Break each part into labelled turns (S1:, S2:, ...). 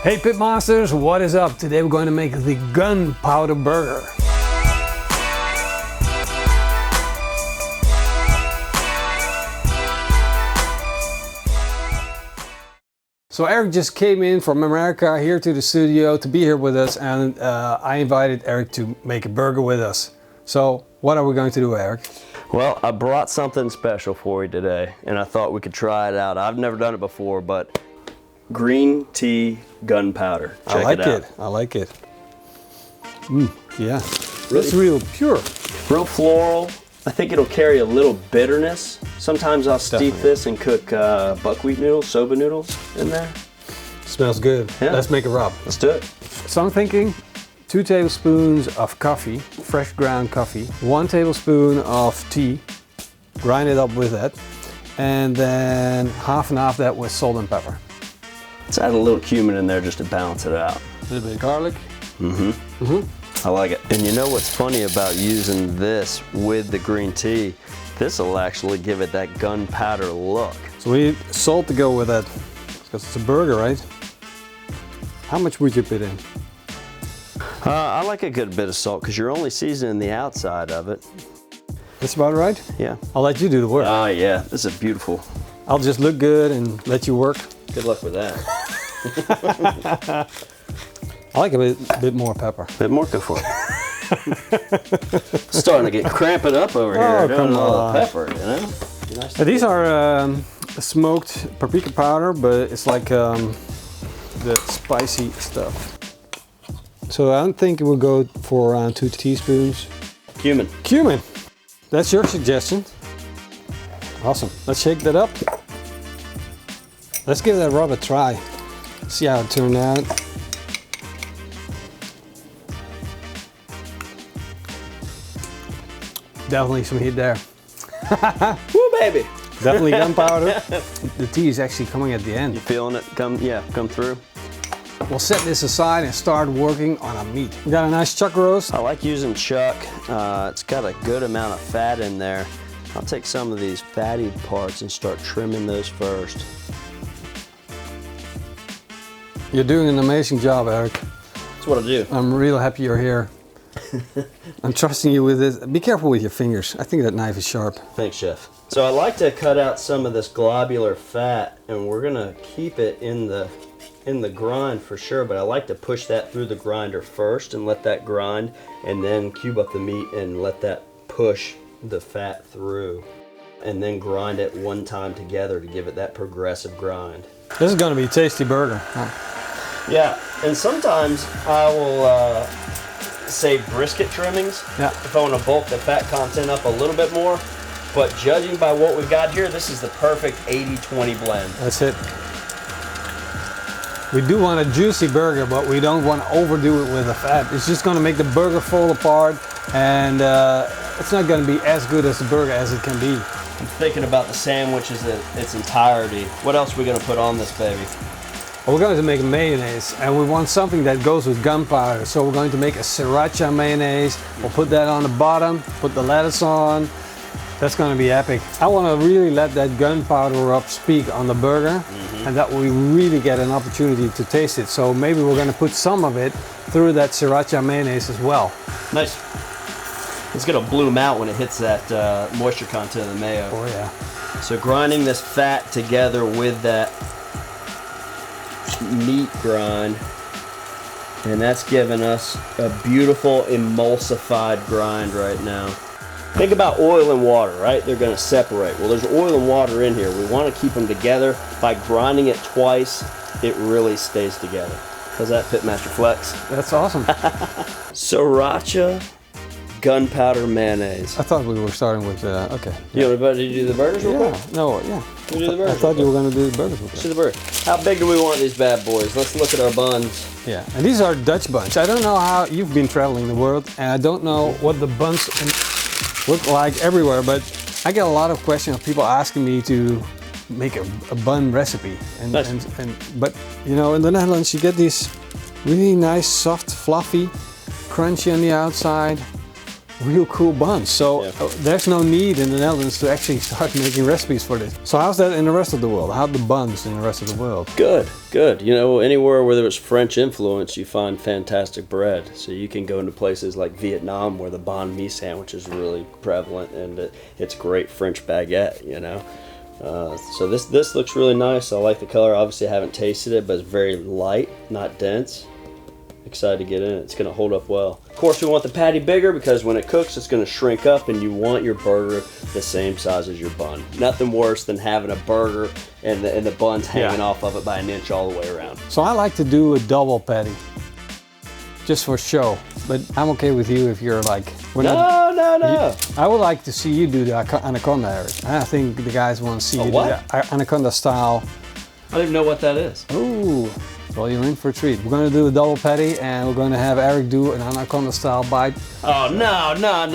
S1: Hey Pitmasters, what is up? Today we're going to make the gunpowder burger. So Eric just came in from America here to the studio to be here with us, and I invited Eric to make a burger with us. So what are we going to do, Eric?
S2: Well, I brought something special for you today, and I thought we could try it out. I've never done it before, but green tea gunpowder. Check it out.
S1: I like it. Yeah, it's real pure.
S2: Real floral. I think it'll carry a little bitterness. Sometimes I'll steep this and cook buckwheat noodles, soba noodles in there.
S1: Smells good.
S2: Yeah.
S1: Let's make a rub.
S2: Let's do it.
S1: So I'm thinking 2 tablespoons of coffee, fresh ground coffee, 1 tablespoon of tea, grind it up with that, and then half and half that with salt and pepper.
S2: Let's add a little cumin in there just to balance it out.
S1: A little bit of garlic.
S2: I like it. And you know what's funny about using this with the green tea? This will actually give it that gunpowder look.
S1: So we need salt to go with that, because it's a burger, right? How much would you put in?
S2: I like a good bit of salt because you're only seasoning the outside of it.
S1: That's about right?
S2: Yeah.
S1: I'll let you do the work.
S2: Oh yeah, this is beautiful.
S1: I'll just look good and let you work.
S2: Good luck with that.
S1: I like a bit more pepper.
S2: Bit more, go for it. Starting to get cramping up over here.
S1: Come
S2: all
S1: on.
S2: the pepper, you know? Nice.
S1: These are smoked paprika powder, but it's like the spicy stuff. So I'm thinking we'll go for around 2 teaspoons.
S2: Cumin.
S1: Cumin. That's your suggestion. Awesome. Let's shake that up. Let's give that rub a try. See how it turned out. Definitely some heat there.
S2: Woo, baby.
S1: Definitely gunpowder. The tea is actually coming at the end.
S2: You feeling it? Come through.
S1: We'll set this aside and start working on our meat. We got a nice chuck roast.
S2: I like using chuck. It's got a good amount of fat in there. I'll take some of these fatty parts and start trimming those first.
S1: You're doing an amazing job, Eric.
S2: That's what I do.
S1: I'm real happy you're here. I'm trusting you with this. Be careful with your fingers. I think that knife is sharp.
S2: Thanks, chef. So I like to cut out some of this globular fat, and we're gonna keep it in the grind for sure, but I like to push that through the grinder first and let that grind, and then cube up the meat and let that push the fat through, and then grind it one time together to give it that progressive grind.
S1: This is gonna be a tasty burger. Huh?
S2: Yeah, and sometimes I will save brisket trimmings if I want to bulk the fat content up a little bit more, but judging by what we've got here, this is the perfect 80-20 blend.
S1: That's it. We do want a juicy burger, but we don't want to overdo it with the fat. It's just going to make the burger fall apart, and it's not going to be as good as the burger as it can be.
S2: I'm thinking about the sandwich in its entirety. What else are we going to put on this baby?
S1: Well, we're going to make a mayonnaise, and we want something that goes with gunpowder. So we're going to make a sriracha mayonnaise. We'll put that on the bottom, put the lettuce on. That's going to be epic. I want to really let that gunpowder rub speak on the burger, and that we really get an opportunity to taste it. So maybe we're going to put some of it through that sriracha mayonnaise as well.
S2: Nice. It's going to bloom out when it hits that moisture content of the mayo.
S1: Oh yeah.
S2: So grinding this fat together with that meat grind, and that's giving us a beautiful emulsified grind right now. Think about oil and water, right? They're going to separate. Well, there's oil and water in here. We want to keep them together. By grinding it twice, it really stays together. How's that, Pitmaster Flex?
S1: That's awesome.
S2: Sriracha gunpowder mayonnaise.
S1: I thought we were starting with, okay.
S2: You want to do the burgers real quick?
S1: No, yeah.
S2: We'll do the burgers.
S1: I thought you were going to do the burgers with
S2: Let's do the burger. How big do we want these bad boys? Let's look at our buns.
S1: Yeah, and these are Dutch buns. I don't know how you've been traveling the world, and I don't know what the buns look like everywhere, but I get a lot of questions of people asking me to make a bun recipe.
S2: Nice.
S1: But you know, in the Netherlands you get these really nice, soft, fluffy, crunchy on the outside, real cool buns. So
S2: Yeah.
S1: there's no need in the Netherlands to actually start making recipes for this. So how's that in the rest of the world? How are the buns in the rest of the world?
S2: Good, good. You know, anywhere where there's French influence, you find fantastic bread. So you can go into places like Vietnam where the banh mi sandwich is really prevalent, and it's great French baguette, you know. So this looks really nice. I like the color. Obviously I haven't tasted it, but it's very light, not dense. Excited to get in it. It's going to hold up well. Of course, we want the patty bigger because when it cooks, it's going to shrink up, and you want your burger the same size as your bun. Nothing worse than having a burger and the bun's hanging off of it by an inch all the way around.
S1: So I like to do a double patty, just for show. But I'm okay with you if you're like...
S2: No.
S1: I would like to see you do the anaconda, Eric. I think the guys want to see you
S2: what?
S1: do the anaconda style.
S2: I don't even know what that is.
S1: Ooh. Well, you're in for a treat. We're going to do a double patty, and we're going to have Eric do an anaconda style bite.
S2: Oh, no.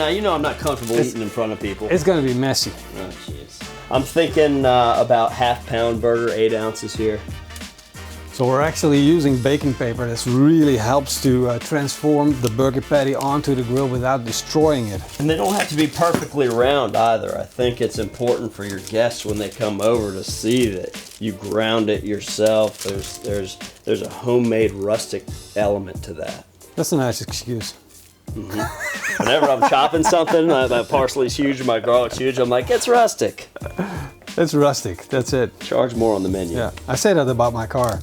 S2: You know I'm not comfortable eating in front of people.
S1: It's going to be messy.
S2: Oh, jeez. I'm thinking about half-pound burger, 8 ounces here.
S1: So we're actually using baking paper. This really helps to transform the burger patty onto the grill without destroying it.
S2: And they don't have to be perfectly round either. I think it's important for your guests when they come over to see that you ground it yourself. There's a homemade rustic element to that.
S1: That's a nice excuse.
S2: Whenever I'm chopping something, my parsley's huge, my garlic's huge, I'm like, it's rustic.
S1: It's rustic, that's it.
S2: Charge more on the menu.
S1: Yeah, I say that about my car.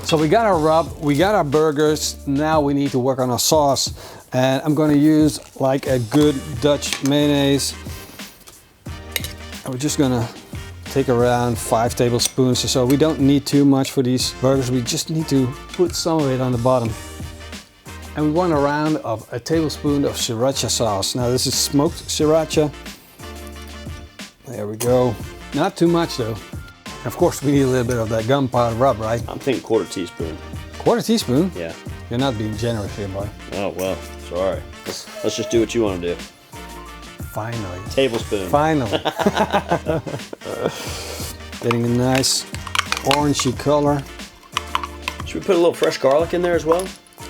S1: So we got our rub, we got our burgers, now we need to work on our sauce. And I'm going to use like a good Dutch mayonnaise. And we're just going to take around 5 tablespoons or so. We don't need too much for these burgers, we just need to put some of it on the bottom. And we want a round of a tablespoon of sriracha sauce. Now this is smoked sriracha. There we go. Not too much though. Of course, we need a little bit of that gunpowder rub, right?
S2: I'm thinking 1/4 teaspoon.
S1: 1/4 teaspoon?
S2: Yeah.
S1: You're not being generous here, boy.
S2: Oh, well, sorry. Let's just do what you want to do.
S1: Finally.
S2: Tablespoon.
S1: Finally. Getting a nice orangey color.
S2: Should we put a little fresh garlic in there as well?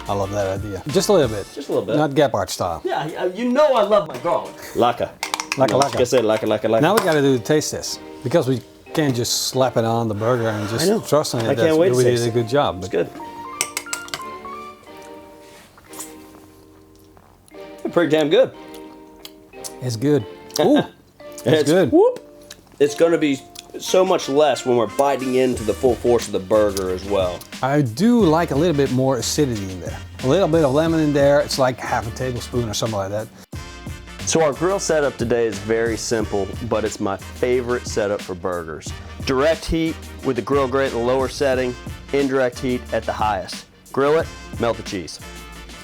S1: I love that idea. Just a little bit.
S2: Just a little bit.
S1: Not Gephardt style.
S2: Yeah, you know I love my garlic. Laka.
S1: Laka.
S2: Like I said, laka.
S1: Now we got to do the taste test. Because we can't just slap it on the burger and just trust on it.
S2: I can't wait to
S1: we did
S2: taste
S1: a
S2: it.
S1: good job.
S2: It's good. It's pretty damn good.
S1: It's good. Ooh, it's good.
S2: Whoop. It's going to be so much less when we're biting into the full force of the burger as well.
S1: I do like a little bit more acidity in there. A little bit of lemon in there. It's like half a tablespoon or something like that.
S2: So our grill setup today is very simple, but it's my favorite setup for burgers. Direct heat with the grill grate at the lower setting, indirect heat at the highest. Grill it, melt the cheese.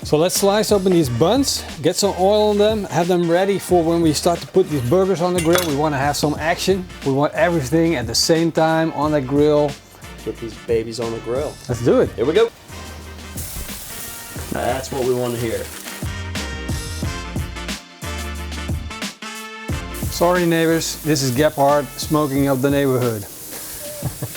S1: So let's slice open these buns, get some oil on them, have them ready for when we start to put these burgers on the grill. We want to have some action. We want everything at the same time on the grill.
S2: Get these babies on the grill.
S1: Let's do it.
S2: Here we go. That's what we want to hear.
S1: Sorry neighbors, this is Gephardt smoking up the neighborhood.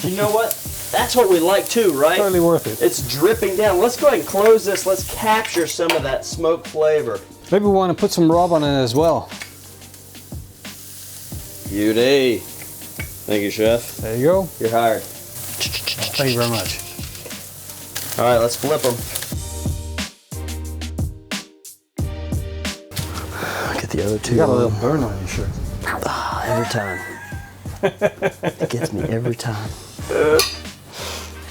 S2: You know what? That's what we like too, right?
S1: Totally worth it.
S2: It's dripping down. Let's go ahead and close this. Let's capture some of that smoke flavor.
S1: Maybe we want to put some rub on it as well.
S2: Beauty. Thank you, chef.
S1: There you go.
S2: You're hired.
S1: Thank you very much.
S2: All right, let's flip them. Get the other two.
S1: You got a little burn on your shirt.
S2: Every time. It gets me every time.
S1: Good.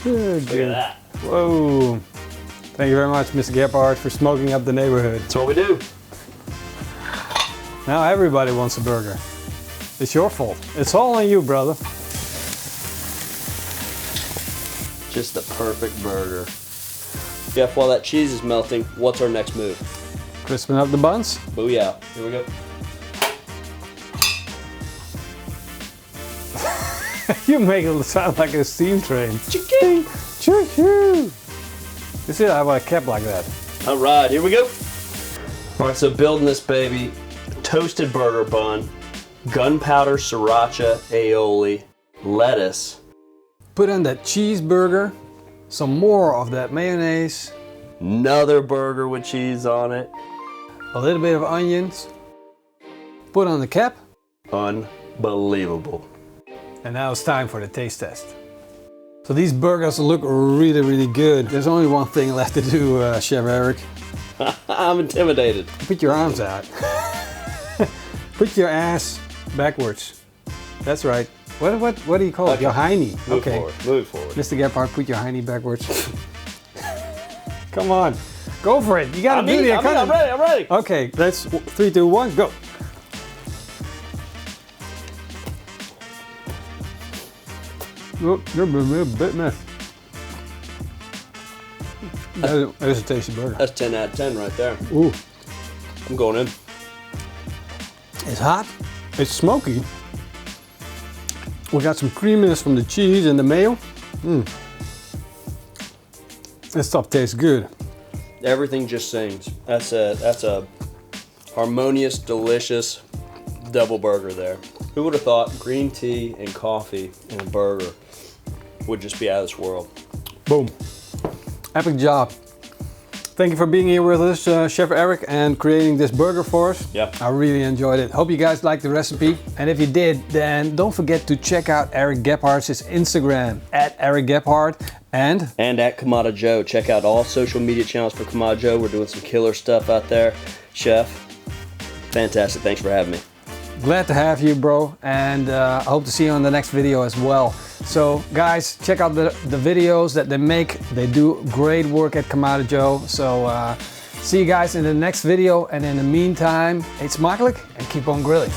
S2: Look at that.
S1: Whoa. Thank you very much, Mr. Gephardt, for smoking up the neighborhood.
S2: That's what we do.
S1: Now everybody wants a burger. It's your fault. It's all on you, brother.
S2: Just the perfect burger. Jeff, while that cheese is melting, what's our next move?
S1: Crisping up the buns.
S2: Booyah. Here we go.
S1: You make it sound like a steam train.
S2: Chicken.
S1: Choo-choo. You see, I would have kept like that.
S2: All right, here we go. All right, so building this baby, toasted burger bun, gunpowder sriracha aioli, lettuce.
S1: Put on that cheeseburger, some more of that mayonnaise,
S2: Another burger with cheese on it.
S1: A little bit of onions. Put on the cap.
S2: Unbelievable.
S1: And now it's time for the taste test. So these burgers look really, really good. There's only one thing left to do, Chef Eric.
S2: I'm intimidated.
S1: Put your arms out. Put your ass backwards. That's right. What do you call it? Your hiney.
S2: Move forward. Move forward.
S1: Mr. Gephardt, put your hiney backwards. Come on. Go for it. You gotta do the economy.
S2: I'm ready. I'm ready.
S1: Okay, let's 3, 2, 1, go. Oh, you're a bit messy. That is a tasty burger.
S2: That's 10 out of 10 right there.
S1: Ooh.
S2: I'm going in.
S1: It's hot. It's smoky. We got some creaminess from the cheese and the mayo. This stuff tastes good.
S2: Everything just sings. That's a harmonious, delicious double burger there. Who would have thought green tea and coffee and a burger would just be out of this world?
S1: Boom. Epic job. Thank you for being here with us, Chef Eric, and creating this burger for us.
S2: Yeah.
S1: I really enjoyed it. Hope you guys liked the recipe. And if you did, then don't forget to check out Eric Gephardt's Instagram at Eric Gephardt and
S2: at Kamado Joe. Check out all social media channels for Kamado Joe. We're doing some killer stuff out there. Chef, fantastic. Thanks for having me.
S1: Glad to have you, bro, and I hope to see you on the next video as well. So guys, check out the videos that they make. They do great work at Kamado Joe. So see you guys in the next video, and in the meantime, eet smakelijk and keep on grilling.